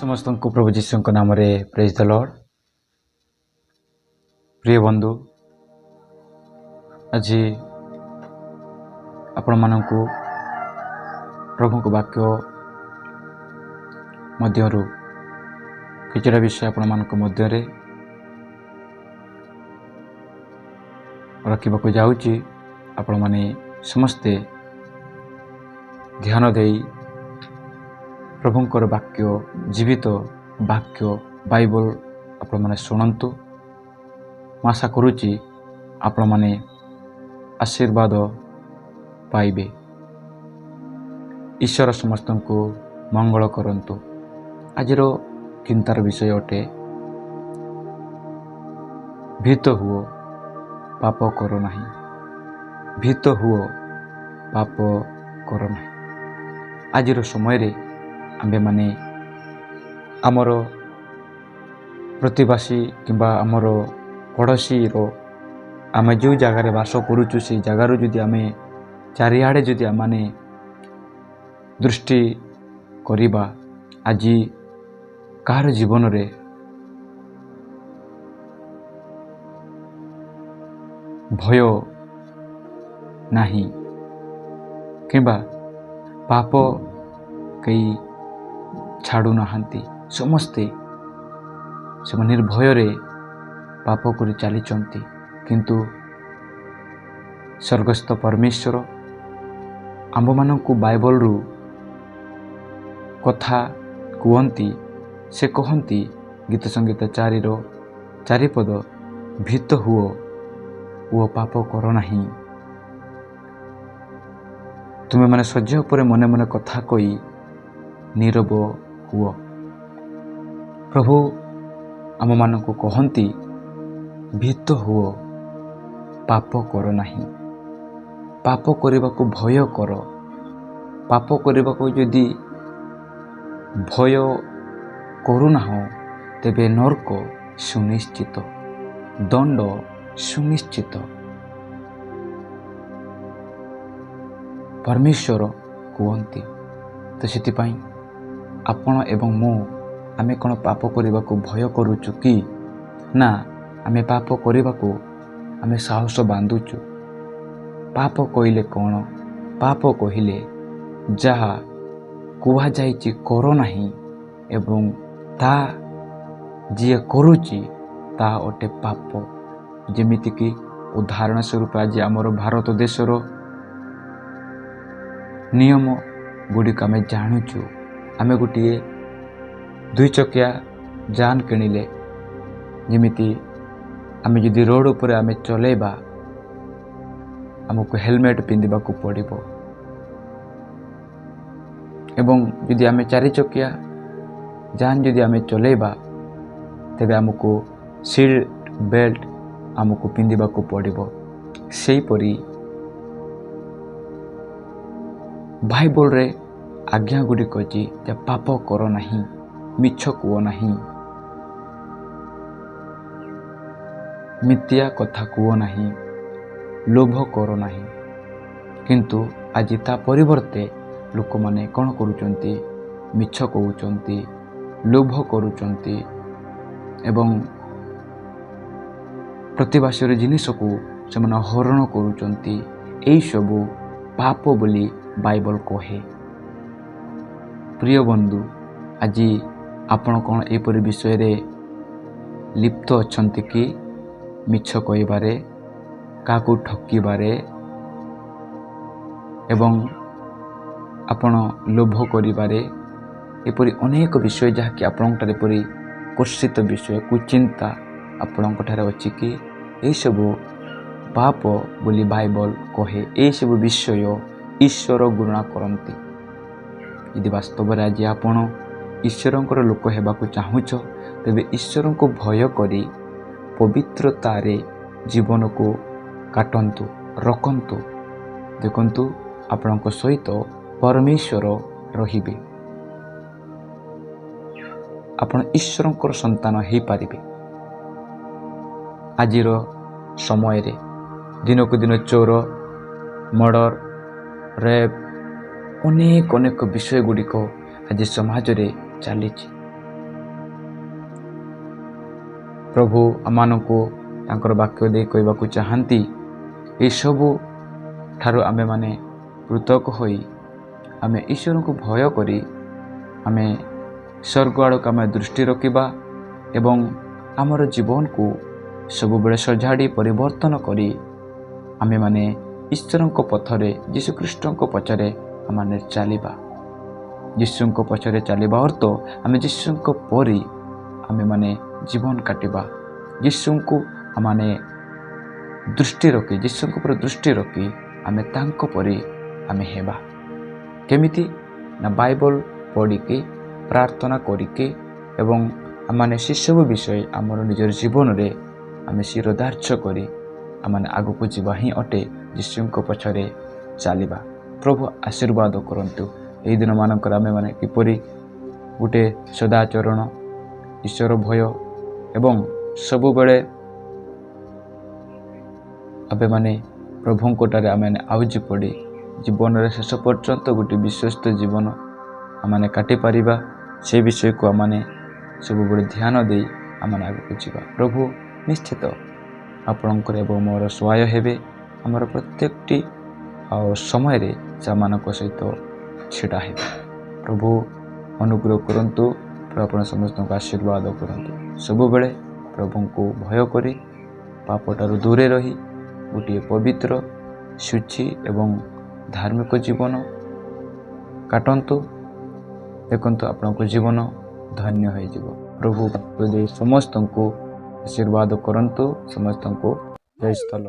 ସମସ୍ତଙ୍କୁ ପ୍ରଭୁ ଯୀଶୁଙ୍କ ନାମରେ ପ୍ରେଜ୍ ଦ ଲର୍ଡ। ପ୍ରିୟ ବନ୍ଧୁ, ଆଜି ଆପଣମାନଙ୍କୁ ପ୍ରଭୁଙ୍କ ବାକ୍ୟ ମଧ୍ୟରୁ କିଛିଟା ବିଷୟ ଆପଣମାନଙ୍କ ମଧ୍ୟରେ ରଖିବାକୁ ଯାଉଛି। ଆପଣମାନେ ସମସ୍ତେ ଧ୍ୟାନ ଦେଇ ପ୍ରଭୁଙ୍କର ବାକ୍ୟ, ଜୀବିତ ବାକ୍ୟ ବାଇବଲ ଆପଣମାନେ ଶୁଣନ୍ତୁ। ମୁଁ ଆଶା କରୁଛି ଆପଣମାନେ ଆଶୀର୍ବାଦ ପାଇବେ। ଈଶ୍ୱର ସମସ୍ତଙ୍କୁ ମଙ୍ଗଳ କରନ୍ତୁ। ଆଜିର ଚିନ୍ତାର ବିଷୟ ଅଟେ, ଭୀତ ହୁଅ, ପାପ କର ନାହିଁ। ଭୀତ ହୁଅ, ପାପ କର ନାହିଁ। ଆଜିର ସମୟରେ ଆମ୍ଭେମାନେ ଆମର ପ୍ରତିବାସୀ କିମ୍ବା ଆମର ପଡ଼ୋଶୀର ଆମେ ଯେଉଁ ଜାଗାରେ ବାସ କରୁଛୁ, ସେଇ ଜାଗାରୁ ଯଦି ଆମେ ଚାରିଆଡ଼େ ଯଦି ଆମମାନେ ଦୃଷ୍ଟି କରିବା, ଆଜି କାହାର ଜୀବନରେ ଭୟ ନାହିଁ କିମ୍ବା ପାପ କେହି ଛାଡ଼ୁନାହାନ୍ତି। ସମସ୍ତେ ସେମାନେ ନିର୍ଭୟରେ ପାପ କରି ଚାଲିଛନ୍ତି। କିନ୍ତୁ ସ୍ୱର୍ଗସ୍ଥ ପରମେଶ୍ୱର ଆମ୍ଭମାନଙ୍କୁ ବାଇବଲରୁ କଥା କୁହନ୍ତି। ସେ କହନ୍ତି ଗୀତ ସଂଗୀତ 4ର 4 ପଦ, ଭୀତ ହୁଅ ଓ ପାପ କର ନାହିଁ। ତୁମେମାନେ ସହ୍ୟ ଉପରେ ମନେ ମନେ କଥା କହି ନୀରବ ହୁଅ। ପ୍ରଭୁ ଆମମାନଙ୍କୁ କହନ୍ତି, ଭୀତ ହୁଅ, ପାପ କର ନାହିଁ। ପାପ କରିବାକୁ ଭୟ କର। ପାପ କରିବାକୁ ଯଦି ଭୟ କରୁନାହଁ, ତେବେ ନର୍କ ସୁନିଶ୍ଚିତ, ଦଣ୍ଡ ସୁନିଶ୍ଚିତ। ପରମେଶ୍ୱର କୁହନ୍ତି। ତ ସେଥିପାଇଁ ଆପଣ ଏବଂ ମୁଁ, ଆମେ କ'ଣ ପାପ କରିବାକୁ ଭୟ କରୁଛୁ କି? ନା, ଆମେ ପାପ କରିବାକୁ ଆମେ ସାହସ ବାନ୍ଧୁଛୁ। ପାପ କହିଲେ କ'ଣ? ପାପ କହିଲେ ଯାହା କୁହାଯାଇଛି କର ନାହିଁ, ଏବଂ ତା ଯିଏ କରୁଛି ତାହା ଅଟେ ପାପ। ଯେମିତିକି ଉଦାହରଣ ସ୍ୱରୂପ ଆଜି ଆମର ଭାରତ ଦେଶର ନିୟମ ଗୁଡ଼ିକ ଆମେ ଜାଣୁଛୁ। ଆମେ ଗୋଟିଏ 2 ଚକିଆ ଯାନ କିଣିଲେ, ଯେମିତି ଆମେ ଯଦି ରୋଡ଼ ଉପରେ ଆମେ ଚଲେଇବା, ଆମକୁ ହେଲମେଟ୍ ପିନ୍ଧିବାକୁ ପଡ଼ିବ। ଏବଂ ଯଦି ଆମେ 4 ଚକିଆ ଯାନ ଯଦି ଆମେ ଚଲେଇବା, ତେବେ ଆମକୁ ସିଟ୍ ବେଲ୍ଟ ଆମକୁ ପିନ୍ଧିବାକୁ ପଡ଼ିବ। ସେହିପରି ବାଇବଲରେ ଆଜ୍ଞା ଗୁଡ଼ିକ ଅଛି ଯେ ପାପ କର ନାହିଁ, ମିଛ କୁହ ନାହିଁ, ମିଥ୍ୟା କଥା କୁହ ନାହିଁ, ଲୋଭ କର ନାହିଁ। କିନ୍ତୁ ଆଜି ତା ପରିବର୍ତ୍ତେ ଲୋକମାନେ କ'ଣ କରୁଛନ୍ତି? ମିଛ କହୁଛନ୍ତି, ଲୋଭ କରୁଛନ୍ତି ଏବଂ ପ୍ରତିବାସୀର ଜିନିଷକୁ ସେମାନେ ହରଣ କରୁଛନ୍ତି। ଏହିସବୁ ପାପ ବୋଲି ବାଇବଲ କହେ। ପ୍ରିୟ ବନ୍ଧୁ, ଆଜି ଆପଣ କ'ଣ ଏପରି ବିଷୟରେ ଲିପ୍ତ ଅଛନ୍ତି କି? ମିଛ କହିବାରେ, କାହାକୁ ଠକିବାରେ ଏବଂ ଆପଣ ଲୋଭ କରିବାରେ, ଏପରି ଅନେକ ବିଷୟ ଯାହାକି ଆପଣଙ୍କଠାରେ ଏପରି କୁତ୍ସିତ ବିଷୟ, କୁଚିନ୍ତା ଆପଣଙ୍କଠାରେ ଅଛି କି? ଏହିସବୁ ପାପ ବୋଲି ବାଇବଲ କହେ। ଏହିସବୁ ବିଷୟ ଈଶ୍ୱର ଘୃଣା କରନ୍ତି। ଯଦି ବାସ୍ତବରେ ଆଜି ଆପଣ ଈଶ୍ୱରଙ୍କର ଲୋକ ହେବାକୁ ଚାହୁଁଛ, ତେବେ ଈଶ୍ୱରଙ୍କୁ ଭୟ କରି ପବିତ୍ରତାରେ ଜୀବନକୁ କାଟନ୍ତୁ, ରଖନ୍ତୁ। ଦେଖନ୍ତୁ, ଆପଣଙ୍କ ସହିତ ପରମେଶ୍ୱର ରହିବେ। ଆପଣ ଈଶ୍ୱରଙ୍କର ସନ୍ତାନ ହେଇପାରିବେ। ଆଜିର ସମୟରେ ଦିନକୁ ଦିନ ଚୋର, ମର୍ଡର, ରେପ୍, ଅନେକ ବିଷୟ ଗୁଡ଼ିକ ଆଜି ସମାଜରେ ଚାଲିଛି। ପ୍ରଭୁ ଆମମାନଙ୍କୁ ତାଙ୍କର ବାକ୍ୟ ଦେଇ କହିବାକୁ ଚାହାନ୍ତି, ଏସବୁ ଠାରୁ ଆମେମାନେ ପୃଥକ ହୋଇ ଆମେ ଈଶ୍ୱରଙ୍କୁ ଭୟ କରି ଆମେ ସ୍ୱର୍ଗ ଆଡ଼କୁ ଆମେ ଦୃଷ୍ଟି ରଖିବା ଏବଂ ଆମର ଜୀବନକୁ ସବୁବେଳେ ସଜାଡ଼ି ପରିବର୍ତ୍ତନ କରି ଆମେମାନେ ଈଶ୍ୱରଙ୍କ ପଥରେ ଯୀଶୁଖ୍ରୀଷ୍ଟଙ୍କ ପଛରେ ଆମମାନେ ଚାଲିବା। ଯୀଶୁଙ୍କ ପଛରେ ଚାଲିବା ଅର୍ଥ ଆମେ ଯୀଶୁଙ୍କ ପରି ଆମେମାନେ ଜୀବନ କାଟିବା। ଯୀଶୁଙ୍କୁ ଆମମାନେ ଦୃଷ୍ଟି ରଖି ଯୀଶୁଙ୍କ ଉପରେ ଦୃଷ୍ଟି ରଖି ଆମେ ତାଙ୍କ ପରି ଆମେ ହେବା। କେମିତି ନା ବାଇବଲ ପଢ଼ିକି ପ୍ରାର୍ଥନା କରିକି ଏବଂ ଆମମାନେ ସେସବୁ ବିଷୟ ଆମର ନିଜର ଜୀବନରେ ଆମେ ଶିରୋଧାର୍ଯ୍ୟ କରି ଆମମାନେ ଆଗକୁ ଯିବା ହିଁ ଅଟେ, ଯୀଶୁଙ୍କ ପଛରେ ଚାଲିବା। ପ୍ରଭୁ ଆଶୀର୍ବାଦ କରନ୍ତୁ। ଏହି ଦିନମାନଙ୍କରେ ଆମେମାନେ କିପରି ଗୋଟେ ସଦାଚରଣ, ଈଶ୍ୱର ଭୟ ଏବଂ ସବୁବେଳେ ଆମେମାନେ ପ୍ରଭୁଙ୍କଠାରେ ଆମେମାନେ ଆଉଜି ପଡ଼ି ଜୀବନରେ ଶେଷ ପର୍ଯ୍ୟନ୍ତ ଗୋଟେ ବିଶ୍ୱସ୍ତ ଜୀବନ ଆମମାନେ କାଟିପାରିବା, ସେ ବିଷୟକୁ ଆମମାନେ ସବୁବେଳେ ଧ୍ୟାନ ଦେଇ ଆମମାନେ ଆଗକୁ ଯିବା। ପ୍ରଭୁ ନିଶ୍ଚିତ ଆପଣଙ୍କର ଏବଂ ମୋର ସହାୟ ହେବେ। ଆମର ପ୍ରତ୍ୟେକଟି ସମୟରେ ସେମାନଙ୍କ ସହିତ ଛିଡ଼ା ହେବେ। ପ୍ରଭୁ ଅନୁଗ୍ରହ କରନ୍ତୁ। ପ୍ରଭୁ ଆପଣ ସମସ୍ତଙ୍କୁ ଆଶୀର୍ବାଦ କରନ୍ତୁ। ସବୁବେଳେ ପ୍ରଭୁଙ୍କୁ ଭୟ କରି ପାପଠାରୁ ଦୂରେ ରହି ଗୋଟିଏ ପବିତ୍ର, ଶୁଚି ଏବଂ ଧାର୍ମିକ ଜୀବନ କାଟନ୍ତୁ। ଦେଖନ୍ତୁ ଆପଣଙ୍କ ଜୀବନ ଧନ୍ୟ ହୋଇଯିବ। ପ୍ରଭୁ ସମସ୍ତଙ୍କୁ ଆଶୀର୍ବାଦ କରନ୍ତୁ। ସମସ୍ତଙ୍କୁ ଜୟ ସ୍ଥଲ।